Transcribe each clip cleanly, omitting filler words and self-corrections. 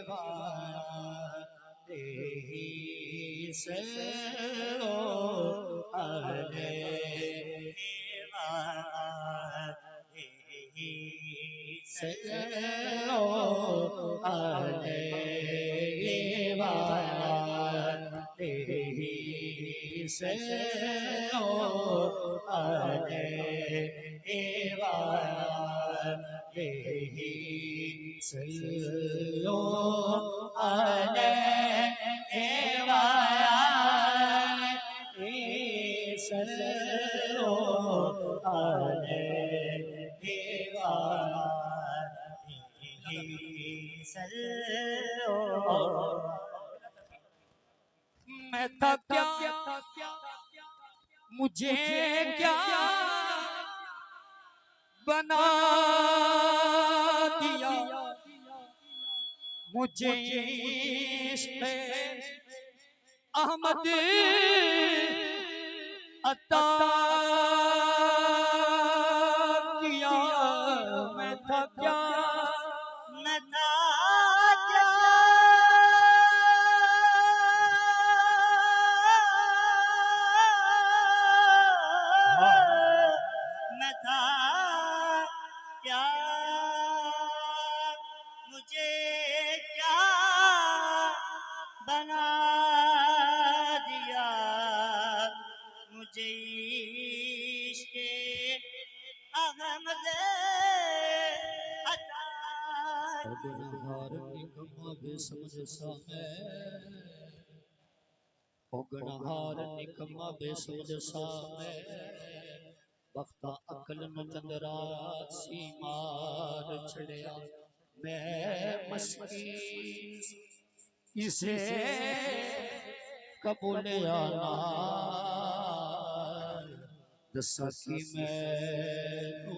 वाले से ओ अले वाले से ओ अले वाले से ओ अले वाले सल्लो अलैहि वाले सल्लो अलैहि वाले सल्लो। मैं था क्या मुझे क्या बना दिया, मुझे इश्क़ अहमद अता किया। मैं था क्या मैं था क्या मैं था क्या मुझे क्या बना दिया, मुझे इश्क़े अहमद अता। गुनहगार निकम्मा बेसमझ सा मैं, ओ गुनहगार निकम्मा बेसमझ सा मैं, वक्ता अकल न चंदरा सी मार छड़िया। मैं मस्कीन इसे कबूल आना दसा कि मैनू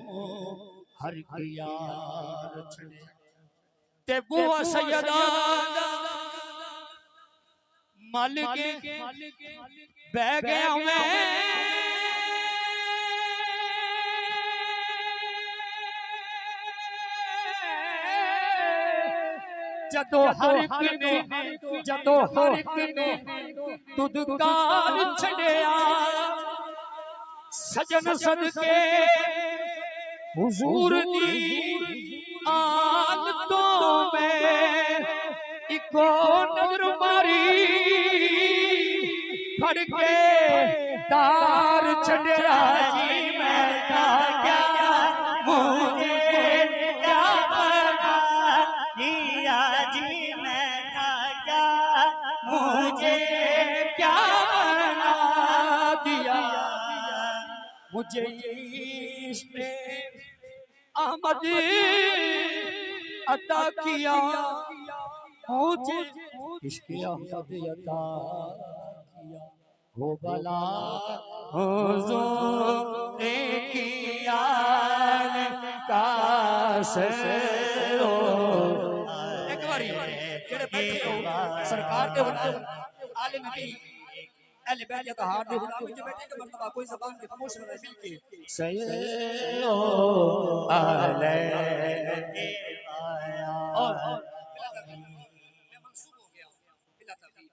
हर यार छड़े ते बुआ सैयदा मल के बह गया मैं। जदों हर एक ने दुदकार छड़िया, सजन सदके हुजूर दी आन तो मैं इको नजर मारी फड़ के तार छड़िया। जी मैं था क्या मुझे क्या बना दिया, जी मैं था क्या मुझे क्या बना दिया, मुझे इश्क़े अहमद अता किया, मुझे इश्क़े अहमद अता किया। हो भला हुज़ूर किया काश हो। एक बारी जेड़े बैठे हो सरकार दे आलिम दी अहले बैत या तहार दे गुलाम विच बैठे के मर्तबा कोई ज़बान के खामोश रहे मिल के सल्लो अलैहि और मैं मंसूब हो गया बिला तकलीफ।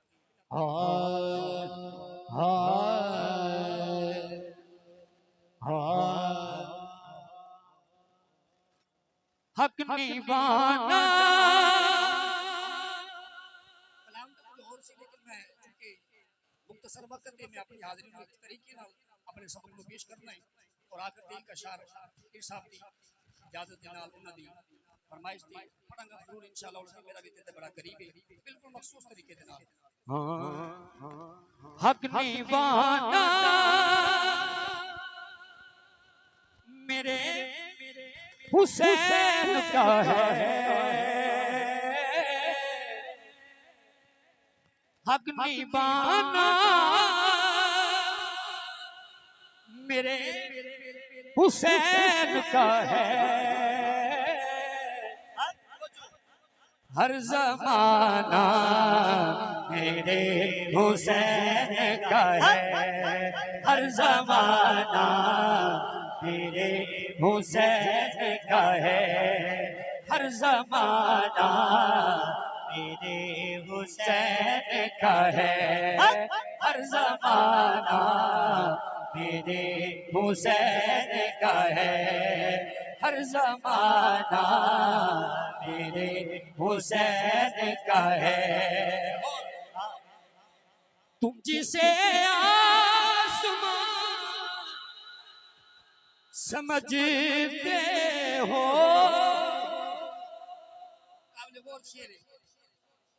हक निभाना कलाम तो कुछ और सी, लेकिन मैं चूंकि मुख्तसर वक्त में मैं अपनी हाजिरी में इस तरीके नाल अपने सबक को पेश करना है और आखिर दी का शार पीर साहब दी इजाजत दे नाल उन्हां दी फरमाइश दी पढ़ांगा जरूर इंशाअल्लाह। और मेरा भी दिल बड़ा करीब है बिल्कुल मखसूस तरीके दे नाल। हक निभाना मेरे हुसैन का है, हक निभाना मेरे हुसैन का है। हर ज़माना मेरे हुसैन का है, हर ज़माना मेरे हुसैन का है, हर ज़माना मेरे हुसैन का है हर जमाना, मेरे हुसैन का है हर जमाना, मेरे हुसैन का है। तुम जिसे आसमां समझते हो,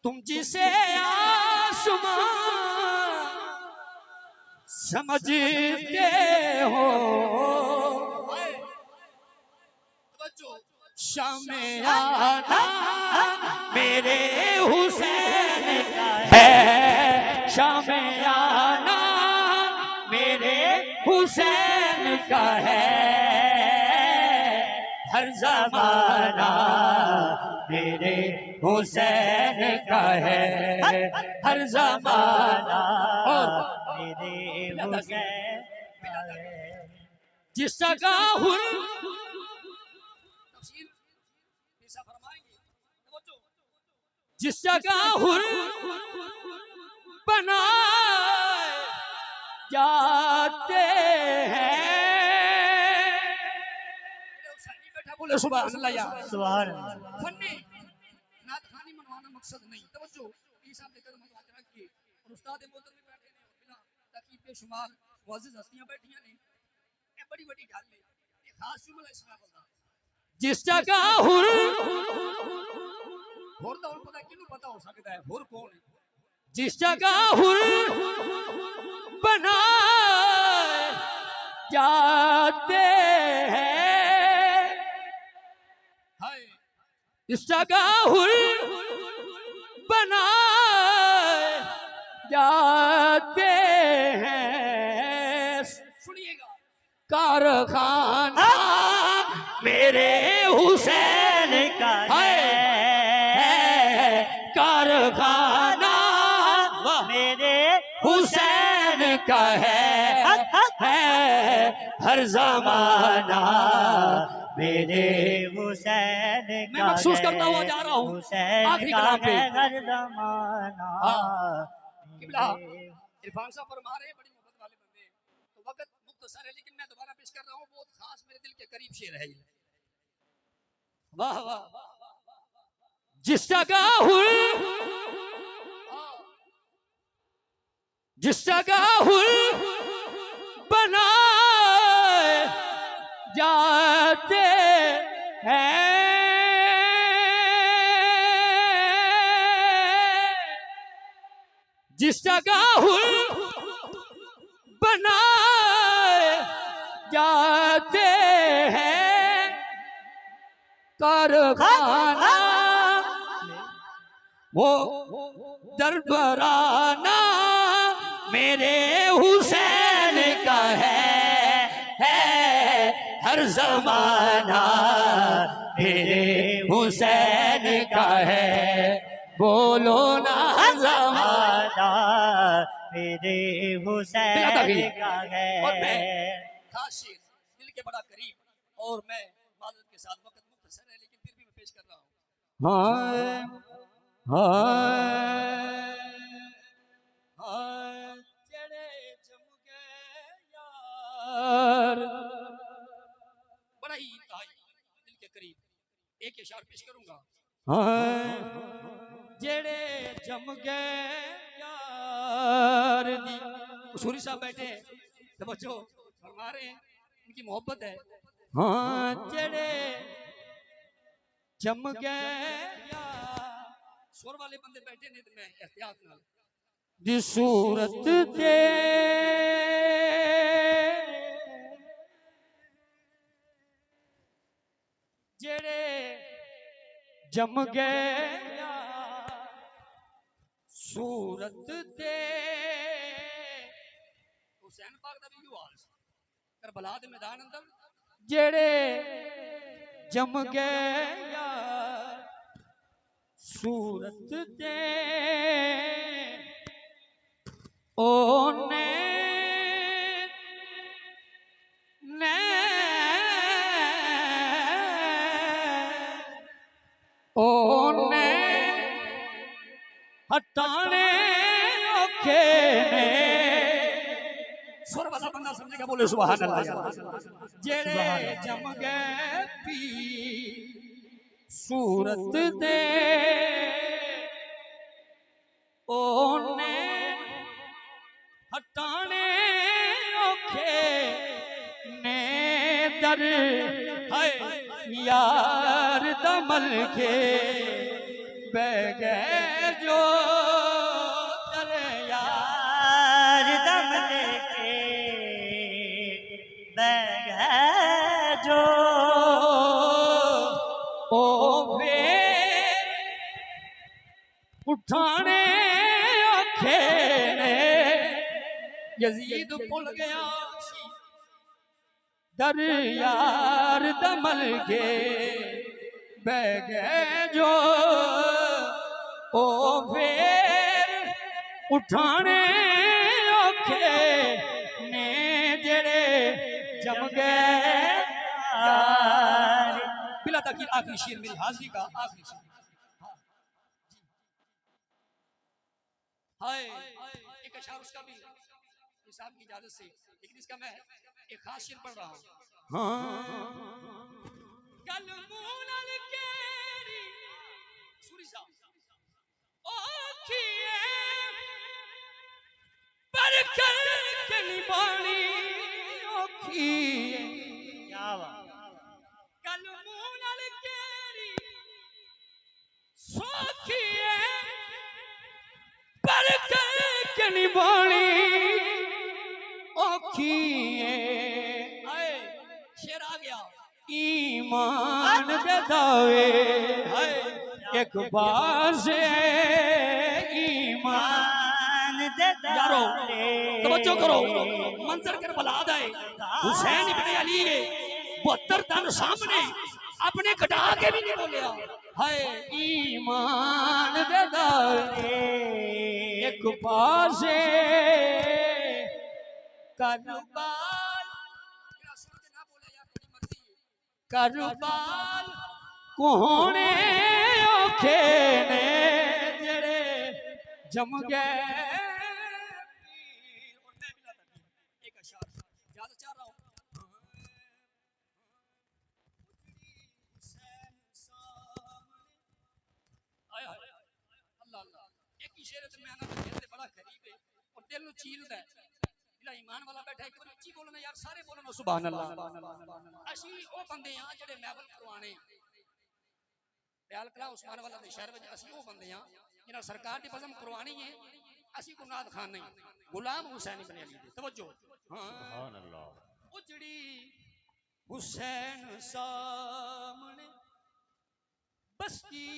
तुम जिसे आसमां समझते हो, शामे आना मेरे हुसैन का है, शामे आना मेरे हुसैन का है हर जमाना, मेरे हुसैन का है हर जमाना, मेरे हुसैन का है। जिस जगह जिस जगह हुर बनाए जाते हैं, बोले सुभान अल्लाह यार। सुभान फन्नी नात खानी मनवाना मकसद नहीं। तवज्जो ईसा के कदम हाथ रखिए और उस्ताद मोहतरम बैठे ने और बिना ताकि बेशुमार मुअज्जिज हस्तियां बैठियां ने, ये बड़ी बड़ी ढाल ले ये खास जुमला इसमें बोलदा। जिस जगह हुर होर दा पता किनु पता हो सकता है होर कौन है। जिस जगह हुर बनाए जाते हैं, हाय इस जगह हुर बनाए जाते हैं, सुनिएगा कारखाना मेरे हुसैन का है, कारखाना मेरे हुसैन का है हर जमाना, मेरे हुसैन का। मैं महसूस करता हुआ जा रहा हूँ आखिरी कलाम पे। हर जमाना किबला इरफान साहब फरमा रहे हैं बड़ी मोहब्बत वाले बंदे हैं, तो वक्त मुख्तसर है लेकिन मैं दोबारा पेश कर रहा हूँ, बहुत खास मेरे दिल के करीब शेर है ये। वाह वाह। जिस जगह हुर जिस जगह हुर बनाए जाते हैं, जिस जगह हुर बनाए जाते हैं, कारखाना वो दरबराना मेरे हुसैन का है हर जमाना, मेरे हुसैन का है। बोलो ना जमाना मेरे हुसैन का है। और मैं खास शेर दिल के बड़ा करीब और मैं माजरत के साथ वक्त मुख्तसर है लेकिन फिर भी मैं पेश कर रहा हूँ। हाय हाय हाय तेरे चमके यार, बड़ा ही इंतहाई दिल के करीब एक इशार पेश करूंगा। हाय जेड़े चमके यार दी। कसूरी साहब बैठे तवज्जो फरमा रहे हैं, इनकी मोहब्बत है। हाँ जेड़े चमके यार, शोर वाले बंदे बैठे ने तो मैं एहतियात नाल दी सूरत ते जेड़े जम गया सूरत ते। हुसैन पाक दा भी हाल करबला दे मैदान अंदर जेड़े जम गया सूरत ते ओने ओने हटाने औखे ने सुर वाला बंदा समझेगा, बोले सुभान अल्लाह यार। जेड़े जम गए पी सूरत दे ओने हटाने औखे ने दर है यार दमल के बह गए जो दर यार दमल के बैग है जो ओ वे उठाने औखे ने यजीद भुल गया दर यार दमल के बह गए जो ओ फेर उठाने औखे ने जेड़े जम गए यार। बिला ताकि आखिरी शेर मेरी हाजिरी का आखिरी शेर। हाय एक अशार उसका भी निसाब की इजाजत से, लेकिन इसका मैं एक खास शेर पढ़ रहा हूँ। कल मूनल केरी सूरी साहब ओखिए पर कर के निबानी ओखिए क्या बात। कल मूनल केरी सोखिए पर कर के निबानी ओखिए आए शेर आ गया। ईमान दे दावे है एक बार से ईमान दे यारो तवज्जो करो, मंजर कर बलाद है हुसैन इब्ने अली है 72 टन सामने अपने घटा के भी नहीं बोलिया। है ईमान दे दावे एक बार से करबाल करबाल कोने औखे ने जेड़े जम गए एक अशार ज्यादा चाह रहा हूँ। अल्लाह अल्लाह एक ही शेर ते मैं ना दिल दे बड़ा करीब है और दिल नु चीलदा है। जेड़ा ईमान वाला बैठा है, एक बार उच्ची बोलना यार, सारे बोलना सुभान अल्लाह। ਅਸੀਂ ਉਹ ਬੰਦੇ ਆ ਜਿਹੜੇ ਮਹਿਫਲ ਕਰਵਾਣੇ ਆ दयाल कला उस्मान वाला दे शहर में। ਅਸੀਂ ਉਹ ਬੰਦੇ ਆ ਜਿਨ੍ਹਾਂ ਸਰਕਾਰ ਦੀ ਬਜ਼ਮ ਕਰਵਾਣੀ ਹੈ। ਅਸੀਂ ਕੋ ਨਾਦ ਖਾਨ ਨਹੀਂ, ਗੁਲਾਮ हुसैन इब्ने अली दे। तवज्जो सुभान अल्लाह। उजड़ी हुसैन सामने बस्ती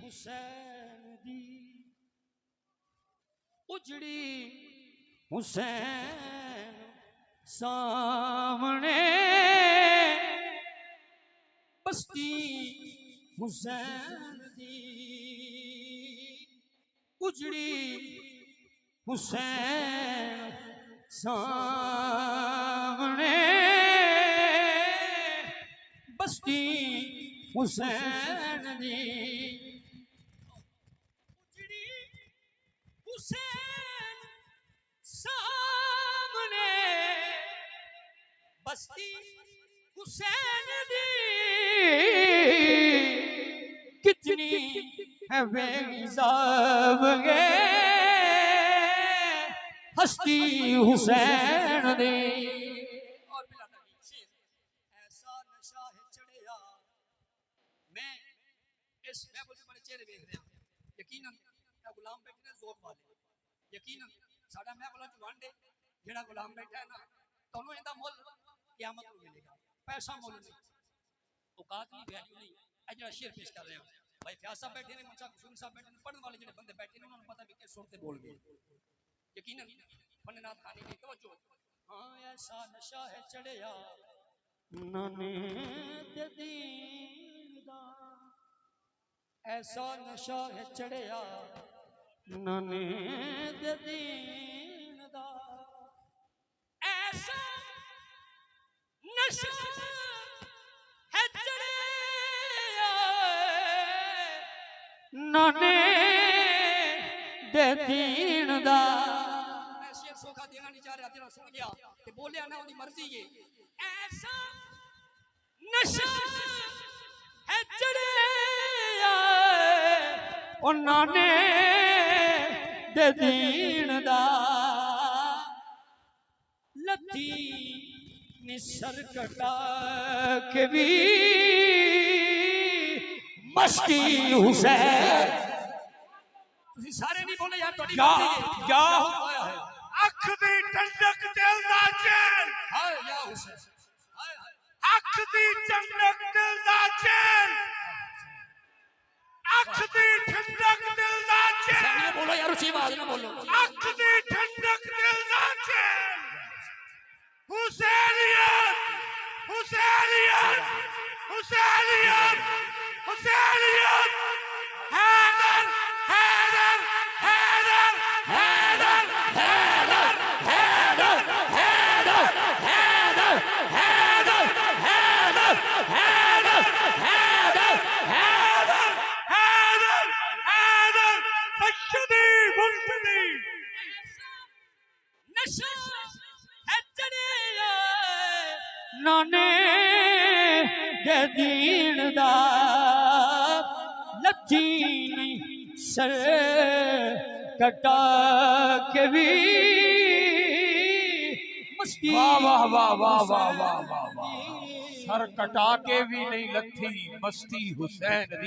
हुसैन दी उजड़ी हुसैन सामने बस्ती हुसैन दी उजड़ी हुसैन सामने बस्ती हुसैन दी उजड़ी हुसैन सामने बस्ती हुसैन दी कितनी है बेहिसाब गे हस्ती हुसैन दी। और मिला तक शेर ऐसा नशा है चढ़िया। मैं इस महफिल में बड़े चेहरे देख रहा हूं, यकीनन ए गुलाम बैठे ने जोर वाले, यकीनन साडा महफिल च वांडे जेड़ा गुलाम बैठा है ना, तोनों इंदा मुल क़यामत को मिलेगा। पैसा मुल नहीं, औकात नहीं, वैल्यू नहीं। ए जेड़ा शेर पेश कर रहे हैं भाई फयाज साहब बैठे ने, मुंशा कुसुम साहब बैठे ने, पढ़ने वाले जेड़े बंदे बैठे ने उन्होंने पता भी किस सुर ते बोल गए। यकीनन फन नाथ खानी नहीं। तवज्जो हां ऐसा नशा है चढ़िया नने ते दीन दा ऐसा नशा है चढ़िया नने ते दीन दा ऐसा नशा है चढ़िया नने दे दीन दा मैं शेर सोखा देना नहीं चाह रहा, तेरा सुन गया ते बोलिया ना ओदी मर्जी है। ऐसा नशा है चढ़िया उन्हां ने दे दीन दा लथी निसर कटा के भी मस्ती हुसैन तुसी सारे नहीं बोले यार, थोड़ी क्या मर्जी है। क्या हाय हाय अख दी ठंडक दिल दा चैन, हाय या हुसैन, हाय हाय अख दी ठंडक दिल दा चैन, अख दी ठंडक दिल दा चैन, सामने बोलो यार, उसी आवाज में बोलो। अख दी ठंडक दिल दा चैन। हुसैनियत हुसैनियत हुसैनियत हुसैनियत हैदर हैदर हैदर हैदर हैदर हैदर हैदर हैदर हैदर हैदर हैदर हैदर हैदर हैदर हैदर सच्चदी मुर्शदी नशा है चढ़िया नाने दे दीन दा लथी नहीं सर कटा के भी मस्ती वाह वाह वाह वाह वाह वाह वाह वाह, सर कटा के भी नहीं लथी मस्ती हुसैन दी।